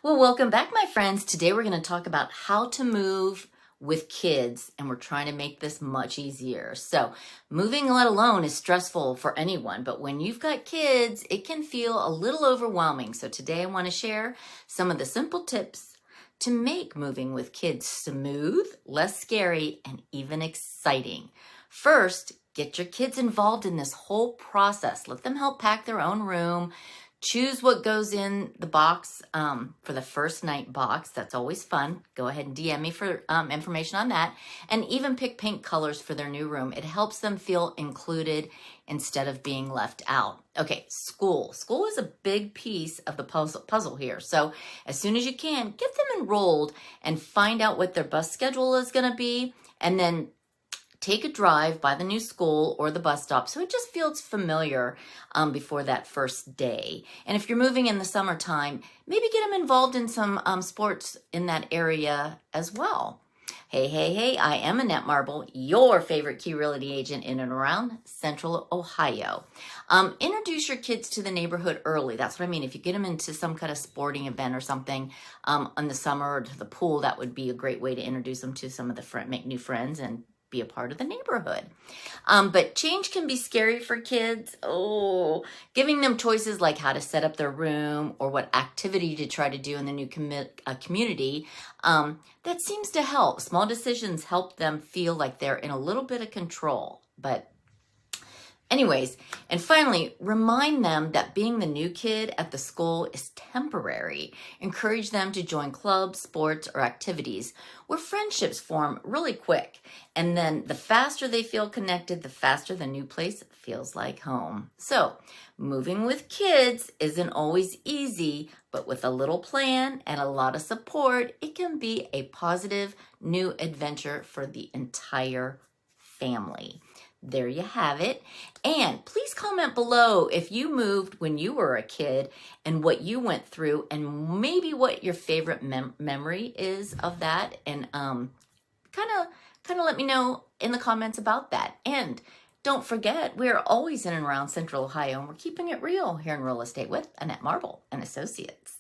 Well, welcome back, my friends. Today we're going to talk about how to move with kids, and we're trying to make this much easier. So moving let alone is stressful for anyone, but when you've got kids, it can feel a little overwhelming. So today I want to share some of the simple tips to make moving with kids smooth, less scary, and even exciting. First, get your kids involved in this whole process. Let them help pack their own room. Choose what goes in the box for the first night box. That's always fun. Go ahead and DM me for information on that. And even pick paint colors for their new room. It helps them feel included instead of being left out. Okay, school. School is a big piece of the puzzle here. So as soon as you can, get them enrolled and find out what their bus schedule is going to be. And then take a drive by the new school or the bus stop so it just feels familiar before that first day. And if you're moving in the summertime, maybe get them involved in some sports in that area as well. Hey, I am Annette Marble, your favorite Key Realty agent in and around Central Ohio. Introduce your kids to the neighborhood early. That's what I mean. If you get them into some kind of sporting event or something in the summer or to the pool, that would be a great way to introduce them to some of the make new friends and be a part of the neighborhood. But change can be scary for kids. Giving them choices like how to set up their room or what activity to try to do in the new community, that seems to help. Small decisions help them feel like they're in a little bit of control. But anyways, and finally, remind them that being the new kid at the school is temporary. Encourage them to join clubs, sports, or activities where friendships form really quick. And then the faster they feel connected, the faster the new place feels like home. So moving with kids isn't always easy, but with a little plan and a lot of support, it can be a positive new adventure for the entire family. There you have it. And please comment below if you moved when you were a kid and what you went through and maybe what your favorite memory is of that. And kind of let me know in the comments about that. And don't forget, we're always in and around Central Ohio, and we're keeping it real here in real estate with Annette Marble and Associates.